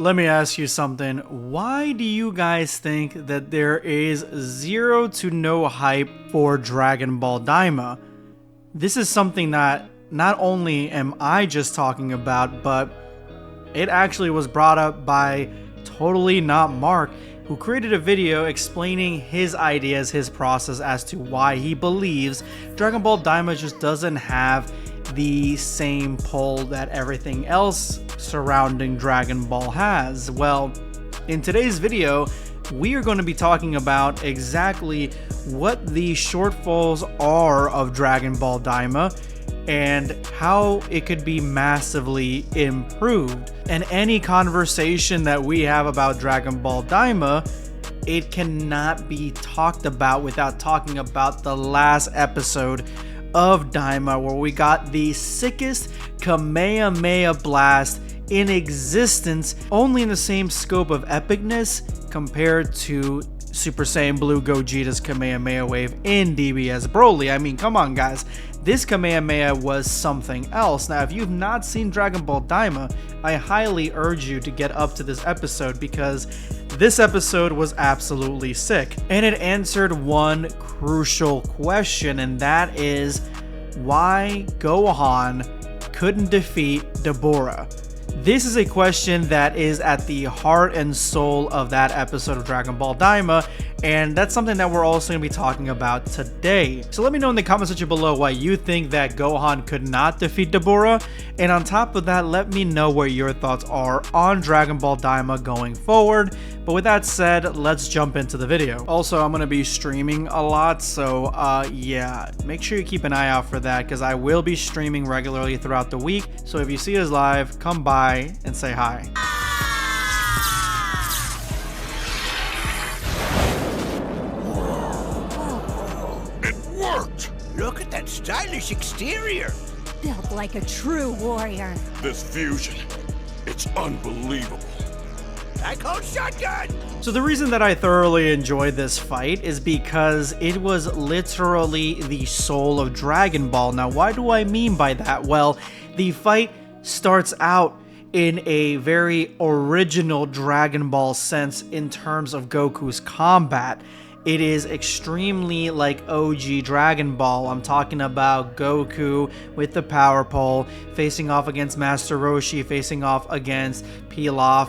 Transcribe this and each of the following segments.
Let me ask you something. Why do you guys think that there is zero to no hype for Dragon Ball Daima? This is something that not only am I just talking about, but it actually was brought up by Totally Not Mark, who created a video explaining his ideas, his process as to why he believes Dragon Ball Daima just doesn't have the same pull that everything else surrounding Dragon Ball has. Well, in today's video, we are going to be talking about exactly what the shortfalls are of Dragon Ball Daima and how it could be massively improved. And any conversation that we have about Dragon Ball Daima, it cannot be talked about without talking about the last episode of Daima, where we got the sickest Kamehameha blast in existence, only in the same scope of epicness compared to Super Saiyan Blue Gogeta's Kamehameha wave in DBS Broly. I mean, come on guys, this Kamehameha was something else. Now, if you've not seen Dragon Ball Daima, I highly urge you to get up to this episode because this episode was absolutely sick. And it answered one crucial question, and that is why Gohan couldn't defeat Deborah. This is a question that is at the heart and soul of that episode of Dragon Ball Daima, and that's something that we're also going to be talking about today. So let me know in the comments section below why you think that Gohan could not defeat Deborah, and on top of that, let me know what your thoughts are on Dragon Ball Daima going forward. But with that said, let's jump into the video. Also, I'm going to be streaming a lot, so yeah, make sure you keep an eye out for that because I will be streaming regularly throughout the week. So if you see us live, come by and say hi. Look at that stylish exterior. Built like a true warrior. This fusion, it's unbelievable. I call shotgun. So the reason that I thoroughly enjoyed this fight is because it was literally the soul of Dragon Ball. Now, why do I mean by that? Well, the fight starts out in a very original Dragon Ball sense in terms of Goku's combat. It is extremely like OG Dragon Ball. I'm talking about Goku with the power pole, facing off against Master Roshi, facing off against Pilaf,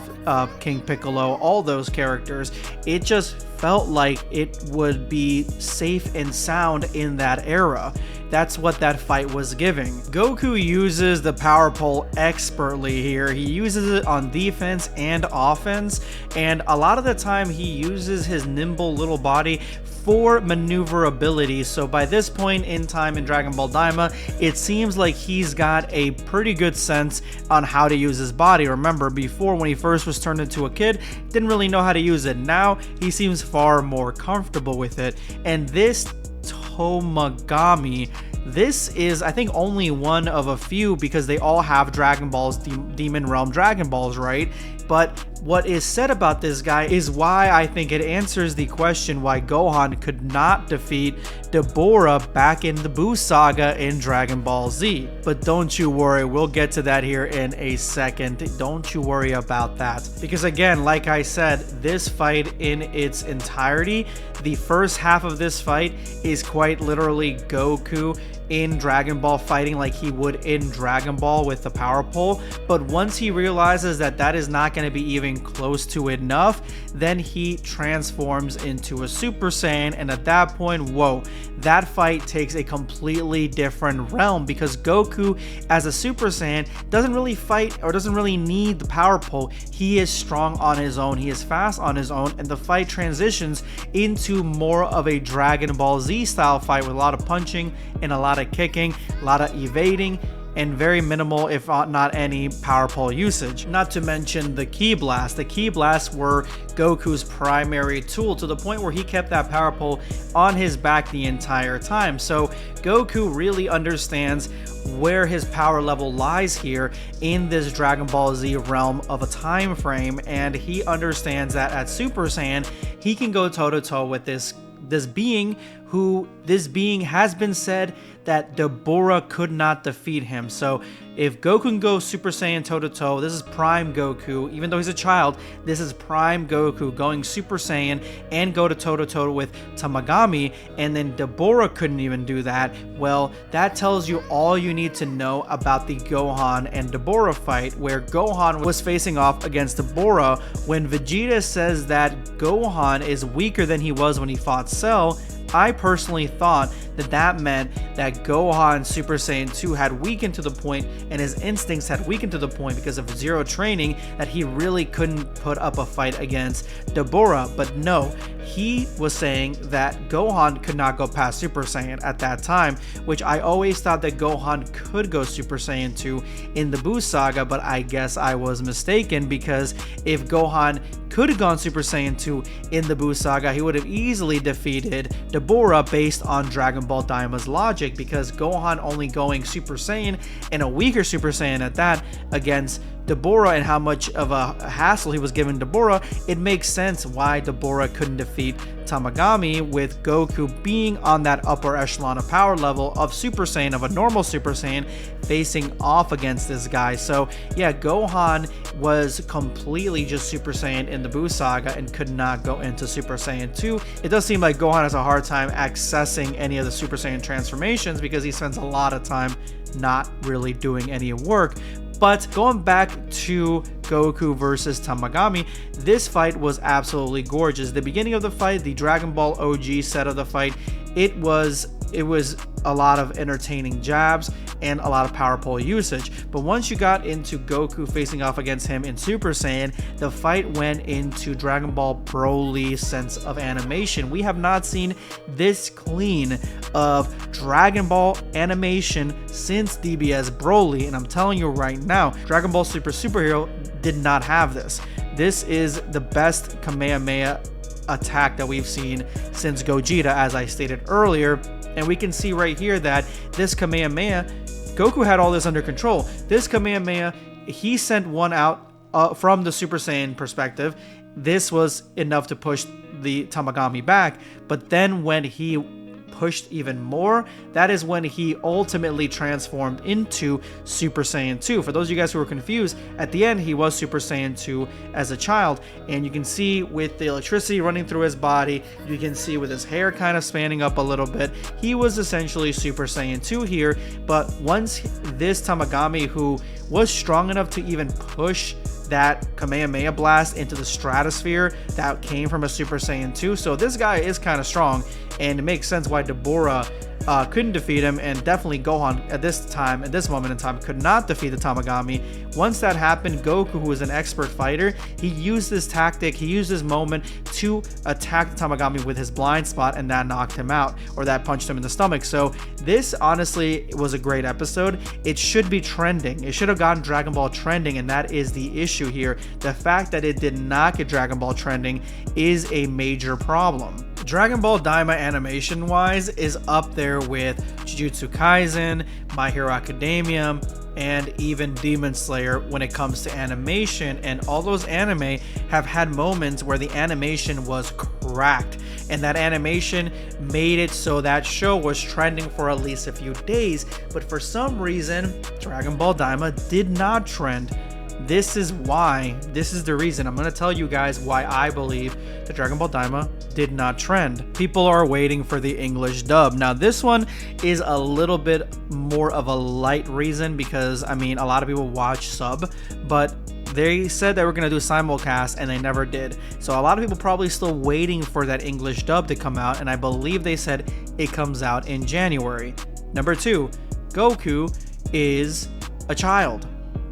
King Piccolo, all those characters. It just felt like it would be safe and sound in that era. That's what that fight was giving. Goku uses the power pole expertly here. He uses it on defense and offense, and a lot of the time he uses his nimble little body for maneuverability. So by this point in time in Dragon Ball Daima, it seems like he's got a pretty good sense on how to use his body. Remember, before when he first was turned into a kid, didn't really know how to use it. Now he seems far more comfortable with it. And this Tomagami, this is, I think, only one of a few because they all have Dragon Balls, Demon Realm Dragon Balls, right? But what is said about this guy is why I think it answers the question why Gohan could not defeat Deborah back in the Buu Saga in Dragon Ball Z. But don't you worry, we'll get to that here in a second. Don't you worry about that. Because again, like I said, this fight in its entirety, the first half of this fight is quite literally Goku in Dragon Ball fighting like he would in Dragon Ball with the power pole. But once he realizes that that is not going to be even close to enough, then he transforms into a Super Saiyan, and at that point, whoa, that fight takes a completely different realm because Goku as a Super Saiyan doesn't really fight or doesn't really need the power pole. He is strong on his own, he is fast on his own, and the fight transitions into more of a Dragon Ball Z style fight with a lot of punching and a lot of kicking, a lot of evading, and very minimal, if not any, power pole usage. Not to mention the Ki Blast. The Ki Blasts were Goku's primary tool to the point where he kept that power pole on his back the entire time. So Goku really understands where his power level lies here in this Dragon Ball Z realm of a time frame, and he understands that at Super Saiyan he can go toe to toe with this this being has been said that Deborah could not defeat him. So if Goku can go Super Saiyan toe-to-toe, this is Prime Goku. Even though he's a child, this is Prime Goku going Super Saiyan and go to toe-to-toe with Tamagami, and then Deborah couldn't even do that. Well, that tells you all you need to know about the Gohan and Deborah fight, where Gohan was facing off against Deborah. When Vegeta says that Gohan is weaker than he was when he fought Cell, I personally thought that meant that Gohan Super Saiyan 2 had weakened to the point, and his instincts had weakened to the point because of zero training, that he really couldn't put up a fight against Deborah. But no, he was saying that Gohan could not go past Super Saiyan at that time, which I always thought that Gohan could go Super Saiyan 2 in the Buu saga, but I guess I was mistaken, because if Gohan could have gone Super Saiyan 2 in the Buu saga, he would have easily defeated Deborah based on Dragon Ball Daima's logic, because Gohan only going Super Saiyan, and a weaker Super Saiyan at that, against Deborah and how much of a hassle he was giving Deborah, it makes sense why Deborah couldn't defeat Tamagami, with Goku being on that upper echelon of power level of Super Saiyan, of a normal Super Saiyan, facing off against this guy. So yeah, Gohan was completely just Super Saiyan in the Buu saga and could not go into Super Saiyan 2. It does seem like Gohan has a hard time accessing any of the Super Saiyan transformations because he spends a lot of time not really doing any work. But going back to Goku versus Tamagami, this fight was absolutely gorgeous. The beginning of the fight, the Dragon Ball OG set of the fight, it was a lot of entertaining jabs and a lot of power pole usage. But once you got into Goku facing off against him in Super Saiyan, the fight went into Dragon Ball Broly sense of animation. We have not seen this clean of Dragon Ball animation since DBS Broly, and I'm telling you right now, Dragon Ball Super Superhero did not have this. This is the best Kamehameha attack that we've seen since Gogeta, as I stated earlier. And we can see right here that this Kamehameha, Goku had all this under control. This Kamehameha, he sent one out from the Super Saiyan perspective. This was enough to push the Tamagami back. But then when he pushed even more, that is when he ultimately transformed into Super Saiyan 2. For those of you guys who were confused, at the end he was Super Saiyan 2 as a child, and you can see with the electricity running through his body, you can see with his hair kind of spanning up a little bit, he was essentially Super Saiyan 2 here. But once this Tamagami, who was strong enough to even push that Kamehameha blast into the stratosphere, that came from a Super Saiyan 2. So this guy is kind of strong, and it makes sense why Deborah couldn't defeat him, and definitely Gohan at this moment in time could not defeat the Tamagami. Once that happened, Goku, who is an expert fighter, he used this tactic, he used this moment to attack the Tamagami with his blind spot, and that knocked him out, or that punched him in the stomach. So this honestly was a great episode. It should be trending. It should have gotten Dragon Ball trending, and that is the issue here. The fact that it did not get Dragon Ball trending is a major problem. Dragon Ball Daima animation wise is up there with Jujutsu Kaisen, My Hero Academia, and even Demon Slayer when it comes to animation. And all those anime have had moments where the animation was cracked, and that animation made it so that show was trending for at least a few days. But for some reason, Dragon Ball Daima did not trend. This is the reason. I'm going to tell you guys why I believe that Dragon Ball Daima did not trend. People are waiting for the English dub. Now this one is a little bit more of a light reason, because I mean, a lot of people watch sub, but they said they were going to do simulcast and they never did. So a lot of people probably still waiting for that English dub to come out, and I believe they said it comes out in January. Number 2, Goku is a child.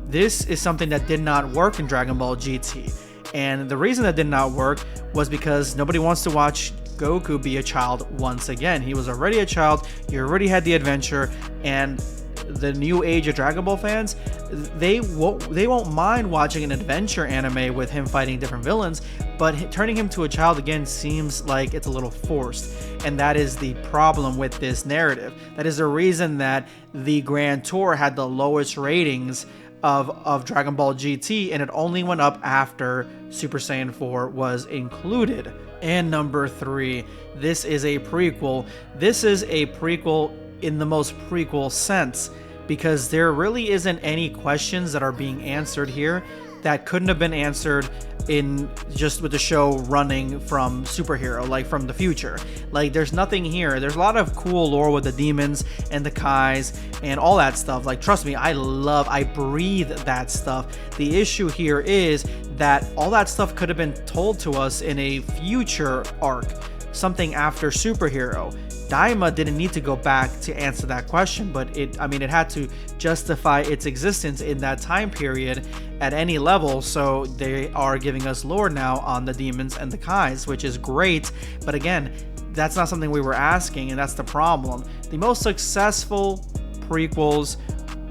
This is something that did not work in Dragon Ball GT. And the reason that did not work was because nobody wants to watch Goku be a child once again. He was already a child, he already had the adventure, and the new age of Dragon Ball fans, they won't mind watching an adventure anime with him fighting different villains, but turning him to a child again seems like it's a little forced. And that is the problem with this narrative. That is the reason that the Grand Tour had the lowest ratings of Dragon Ball GT, and it only went up after Super Saiyan 4 was included. And number 3, this is a prequel. This is a prequel in the most prequel sense, because there really isn't any questions that are being answered here that couldn't have been answered in just with the show running from Superhero, like from the future. Like, there's nothing here. There's a lot of cool lore with the demons and the Kais and all that stuff. Like, trust me, I breathe that stuff. The issue here is that all that stuff could have been told to us in a future arc, something after Superhero. Daima didn't need to go back to answer that question, but it had to justify its existence in that time period at any level, so they are giving us lore now on the demons and the Kais, which is great, but again, that's not something we were asking, and that's the problem. The most successful prequels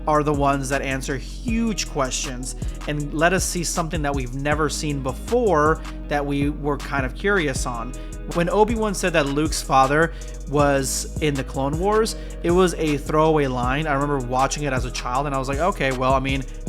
are the ones that answer huge questions and let us see something that we've never seen before that we were kind of curious on. When Obi-Wan said that Luke's father was in the Clone Wars, it was a throwaway line. I remember watching it as a child and I was like, okay, well,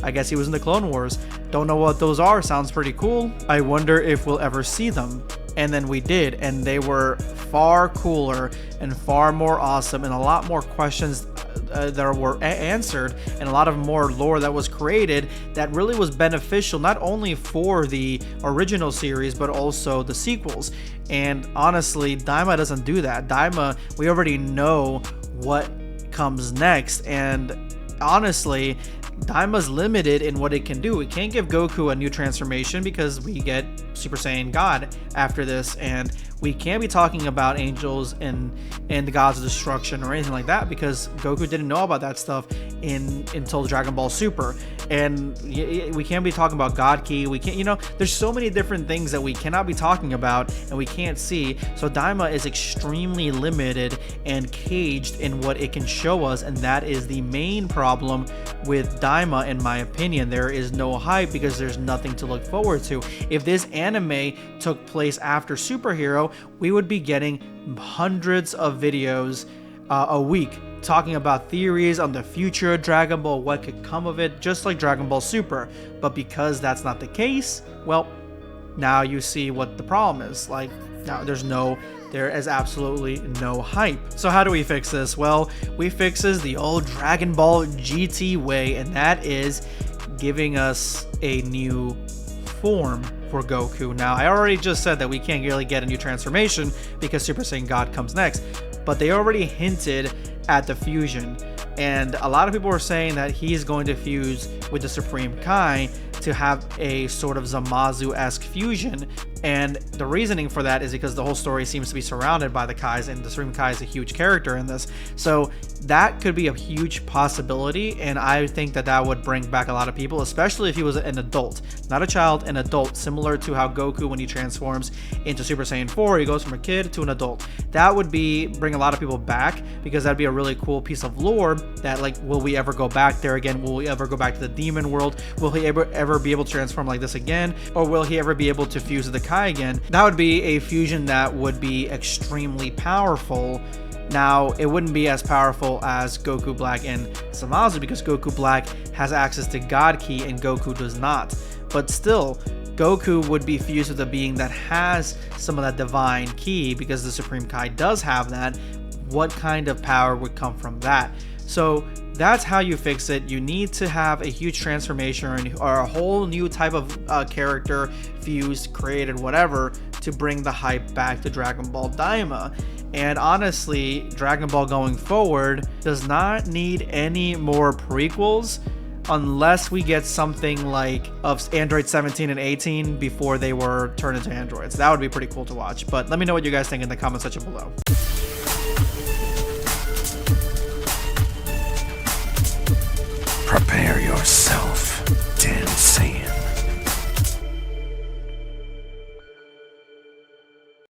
I guess he was in the Clone Wars. Don't know what those are. Sounds pretty cool. I wonder if we'll ever see them. And then we did, and they were far cooler and far more awesome, and a lot more questions that were answered, and a lot of more lore that was created that really was beneficial not only for the original series but also the sequels. And honestly, Daima doesn't do that. Daima, we already know what comes next, and honestly, Daima's limited in what it can do. It can't give Goku a new transformation because we get Super Saiyan God after this, and we can't be talking about angels and the gods of destruction or anything like that because Goku didn't know about that stuff until Dragon Ball Super. And we can't be talking about God Ki. We can't, there's so many different things that we cannot be talking about and we can't see. So Daima is extremely limited and caged in what it can show us, and that is the main problem with Daima, in my opinion. There is no hype because there's nothing to look forward to. If this anime took place after Superhero, we would be getting hundreds of videos a week talking about theories on the future of Dragon Ball, what could come of it, just like Dragon Ball Super. But because that's not the case, well, now you see what the problem is. Like, now there is absolutely no hype. So how do we fix this? Well, we fix this the old Dragon Ball GT way, and that is giving us a new form for Goku. Now, I already just said that we can't really get a new transformation because Super Saiyan God comes next, but they already hinted at the fusion, and a lot of people were saying that he's going to fuse with the Supreme Kai to have a sort of Zamasu-esque fusion. And the reasoning for that is because the whole story seems to be surrounded by the Kais, and the Supreme Kai is a huge character in this. So that could be a huge possibility, and I think that would bring back a lot of people, especially if he was an adult, not a child, an adult, similar to how Goku, when he transforms into Super Saiyan 4, he goes from a kid to an adult. That would bring a lot of people back, because that'd be a really cool piece of lore that, like, will we ever go back there again? Will we ever go back to the demon world? Will he ever be able to transform like this again? Or will he ever be able to fuse with the Kai again? That would be a fusion that would be extremely powerful. Now, it wouldn't be as powerful as Goku Black and Zamasu because Goku Black has access to God Ki and Goku does not. But still, Goku would be fused with a being that has some of that divine Ki because the Supreme Kai does have that. What kind of power would come from that? So that's how you fix it. You need to have a huge transformation or a whole new type of character fused, created, whatever, to bring the hype back to Dragon Ball Daima. And honestly, Dragon Ball going forward does not need any more prequels unless we get something like of Android 17 and 18 before they were turned into androids. That would be pretty cool to watch. But let me know what you guys think in the comment section below.